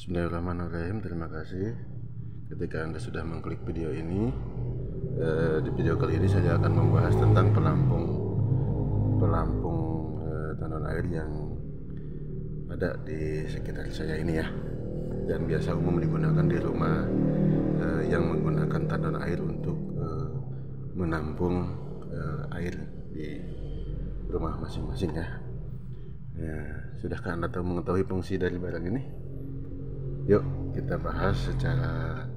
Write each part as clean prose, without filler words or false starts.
Bismillahirrahmanirrahim. Terima kasih ketika Anda sudah mengklik video ini. Di video kali ini saya akan membahas tentang pelampung tandon air yang ada di sekitar saya ini ya, dan biasa umum digunakan di rumah yang menggunakan tandon air untuk menampung air di rumah masing-masing ya. Sudahkah Anda mengetahui fungsi dari barang ini? Yuk kita bahas secara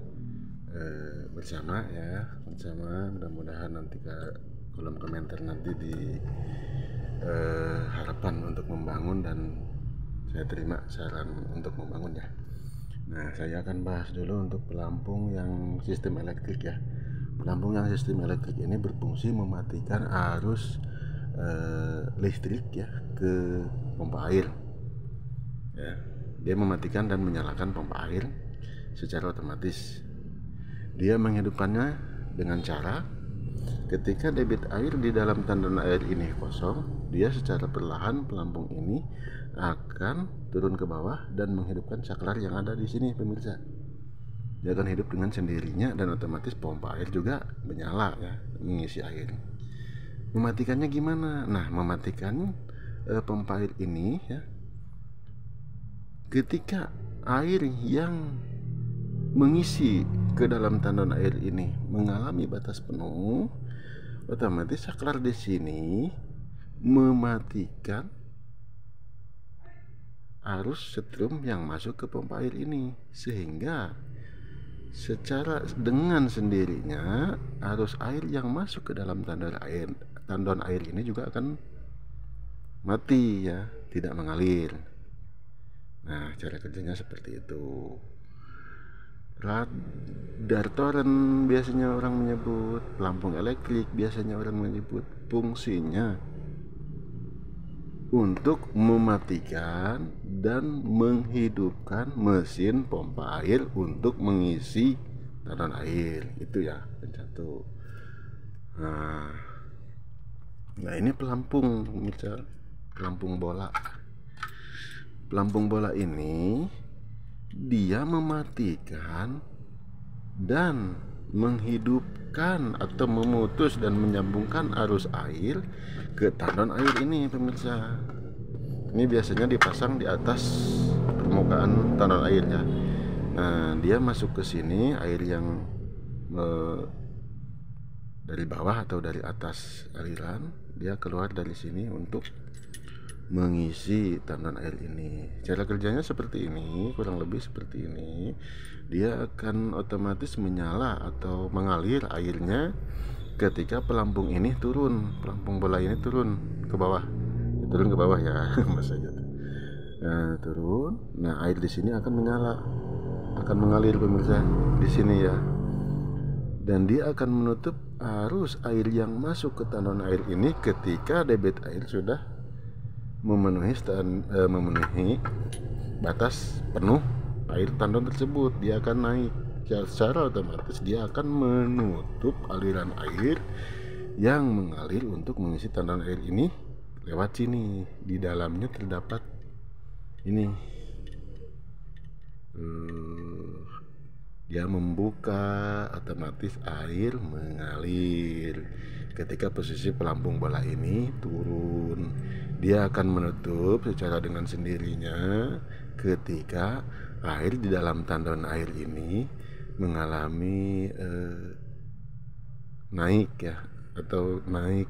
bersama. Mudah-mudahan nanti ke kolom komentar nanti di harapan untuk membangun, dan saya terima saran untuk membangun ya. Nah, saya akan bahas dulu untuk pelampung yang sistem elektrik ya. Pelampung yang sistem elektrik ini berfungsi mematikan arus listrik ya ke pompa air ya. Dia mematikan dan menyalakan pompa air secara otomatis. Dia menghidupkannya dengan cara ketika debit air di dalam tandon air ini kosong, dia secara perlahan pelampung ini akan turun ke bawah dan menghidupkan saklar yang ada di sini, pemirsa. Dia akan hidup dengan sendirinya dan otomatis pompa air juga menyala ya, mengisi air. Mematikannya gimana? Nah, mematikan pompa air ini ya, ketika air yang mengisi ke dalam tandon air ini mengalami batas penuh, otomatis saklar di sini mematikan arus setrum yang masuk ke pompa air ini, sehingga secara dengan sendirinya arus air yang masuk ke dalam tandon air ini juga akan mati ya, tidak mengalir. Nah, cara kerjanya seperti itu. Radar toren biasanya orang menyebut, pelampung elektrik biasanya orang menyebut. Fungsinya untuk mematikan dan menghidupkan mesin pompa air untuk mengisi tandon air. Itu ya, satu. Nah, ini pelampung, misal pelampung bola. Pelampung bola ini dia mematikan dan menghidupkan atau memutus dan menyambungkan arus air ke tandon air ini, pemirsa. Ini biasanya dipasang di atas permukaan tandon airnya. Nah, dia masuk ke sini, air yang dari bawah atau dari atas aliran, dia keluar dari sini untuk mengisi tandon air ini. Cara kerjanya seperti ini, kurang lebih seperti ini. Dia akan otomatis menyala atau mengalir airnya ketika pelampung ini turun, pelampung bola ini turun ke bawah. Turun ke bawah ya, maksudnya. Nah, turun. Nah, air di sini akan menyala, akan mengalir, pemirsa, di sini ya. Dan dia akan menutup arus air yang masuk ke tandon air ini ketika debit air sudah memenuhi batas penuh air tandon tersebut. Dia akan naik secara otomatis, dia akan menutup aliran air yang mengalir untuk mengisi tandon air ini lewat sini. Di dalamnya terdapat ini, dia membuka, otomatis air mengalir. Ketika posisi pelampung bola ini turun, dia akan menutup secara dengan sendirinya ketika air di dalam tandon air ini mengalami naik ya, atau naik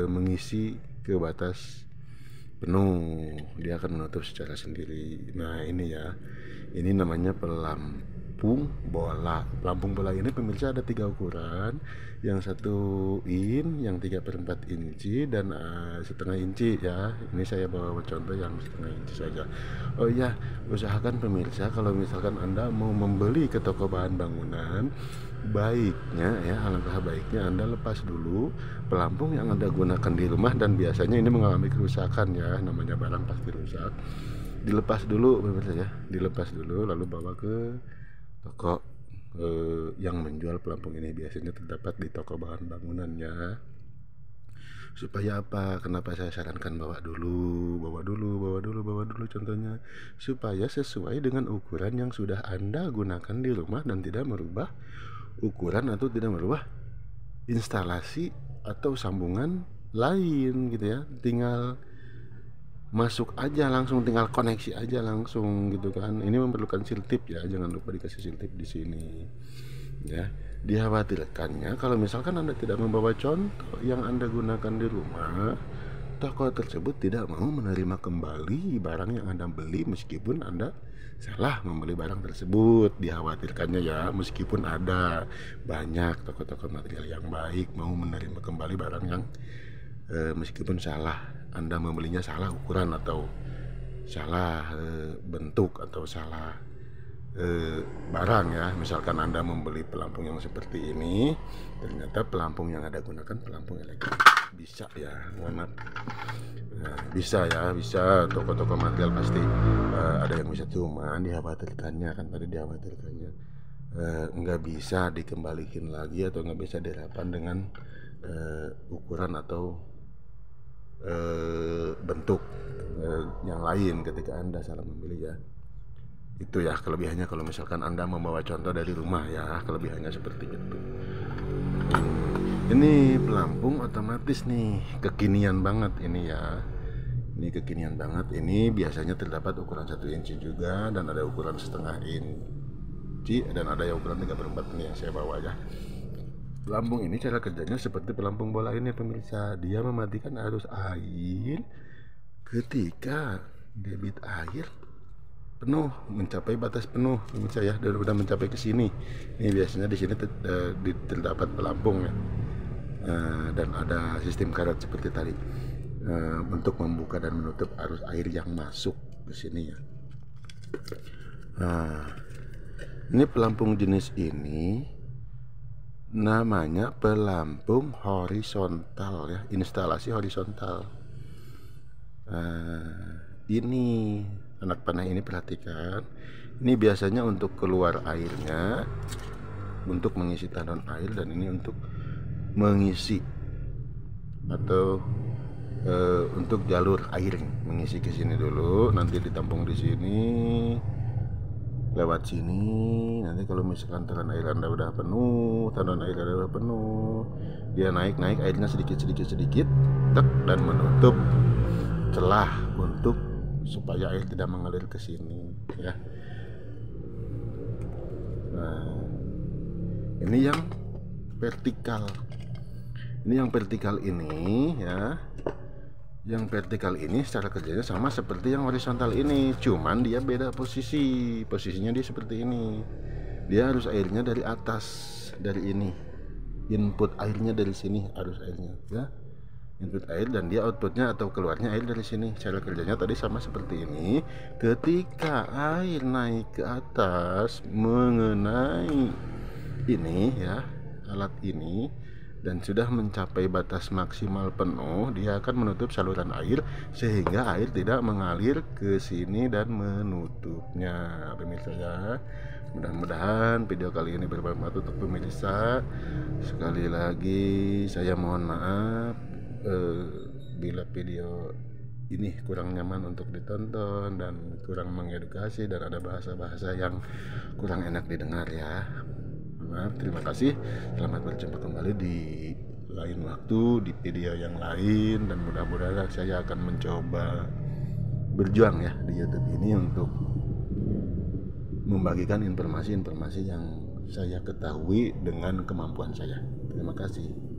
mengisi ke batas penuh. Dia akan menutup secara sendiri. Nah, ini ya, ini namanya pelampung bola. Pelampung bola ini, pemirsa, ada 3 ukuran. Yang 1 in, yang 3/4 inci, dan setengah inci ya. Ini saya bawa contoh yang setengah inci saja. Oh iya, usahakan pemirsa, kalau misalkan Anda mau membeli ke toko bahan bangunan, baiknya ya, alangkah baiknya Anda lepas dulu pelampung yang Anda gunakan di rumah, dan biasanya ini mengalami kerusakan ya, namanya barang pasti rusak. Dilepas dulu, pemirsa ya, dilepas dulu lalu bawa ke toko yang menjual pelampung ini. Biasanya terdapat di toko bahan bangunan ya. Supaya apa? Kenapa saya sarankan bawa dulu, contohnya supaya sesuai dengan ukuran yang sudah Anda gunakan di rumah dan tidak merubah ukuran atau tidak merubah instalasi atau sambungan lain gitu ya. Tinggal masuk aja langsung, tinggal koneksi aja langsung gitu kan. Ini memerlukan siltip ya, jangan lupa dikasih siltip di sini ya. Dikhawatirkannya kalau misalkan Anda tidak membawa contoh yang Anda gunakan di rumah, toko tersebut tidak mau menerima kembali barang yang Anda beli meskipun Anda salah membeli barang tersebut. Dikhawatirkannya ya, meskipun ada banyak toko-toko material yang baik mau menerima kembali barang yang meskipun salah, Anda membelinya salah ukuran atau salah bentuk atau salah barang ya. Misalkan Anda membeli pelampung yang seperti ini, ternyata pelampung yang Anda gunakan pelampung elektrik, bisa ya, mohon maaf. Bisa ya, bisa, toko-toko material pasti ada yang bisa. Cuma dikhawatirkannya kan, tadi dikhawatirkannya nggak bisa dikembalikan lagi atau nggak bisa dirapkan dengan ukuran atau bentuk yang lain ketika Anda salah membeli ya. Itu ya kelebihannya kalau misalkan Anda membawa contoh dari rumah ya, kelebihannya seperti itu. Ini pelampung otomatis nih, kekinian banget ini ya. Ini kekinian banget. Ini biasanya terdapat ukuran 1 inci juga, dan ada ukuran setengah inci, dan ada yang ukuran 3/4 ini yang saya bawa ya. Pelampung ini cara kerjanya seperti pelampung bola ini pemirsa. Dia mematikan arus air ketika debit air penuh, mencapai batas penuh pemirsa ya, dan sudah mencapai ke sini. Ini biasanya di sini terdapat pelampung ya, dan ada sistem karet seperti tadi untuk membuka dan menutup arus air yang masuk ke sini ya. Nah, ini pelampung jenis ini namanya pelampung horizontal ya, instalasi horizontal. Ini anak panah ini, perhatikan, ini biasanya untuk keluar airnya, untuk mengisi tandon air, dan ini untuk mengisi atau untuk jalur air, mengisi ke sini dulu, nanti ditampung di sini, lewat sini. Nanti kalau misalkan tandon air Anda udah penuh, dia naik airnya sedikit, tek, dan menutup celah untuk supaya air tidak mengalir ke sini ya. Nah, ini yang vertikal. Ini yang vertikal ini ya. Yang vertikal ini secara kerjanya sama seperti yang horizontal ini, cuman dia beda posisi. Posisinya dia seperti ini. Dia arus airnya dari atas, dari ini. Input airnya dari sini, arus airnya ya. Input air, dan dia outputnya atau keluarnya air dari sini. Cara kerjanya tadi sama seperti ini. Ketika air naik ke atas mengenai ini ya, alat ini, dan sudah mencapai batas maksimal penuh, dia akan menutup saluran air sehingga air tidak mengalir ke sini dan menutupnya pemirsa ya. Mudah-mudahan video kali ini bermanfaat untuk pemirsa. Sekali lagi saya mohon maaf bila video ini kurang nyaman untuk ditonton dan kurang mengedukasi, dan ada bahasa-bahasa yang kurang enak didengar ya. Maaf, terima kasih. Selamat berjumpa kembali di lain waktu, di video yang lain, dan mudah-mudahan saya akan mencoba berjuang ya di YouTube ini untuk membagikan informasi-informasi yang saya ketahui dengan kemampuan saya. Terima kasih.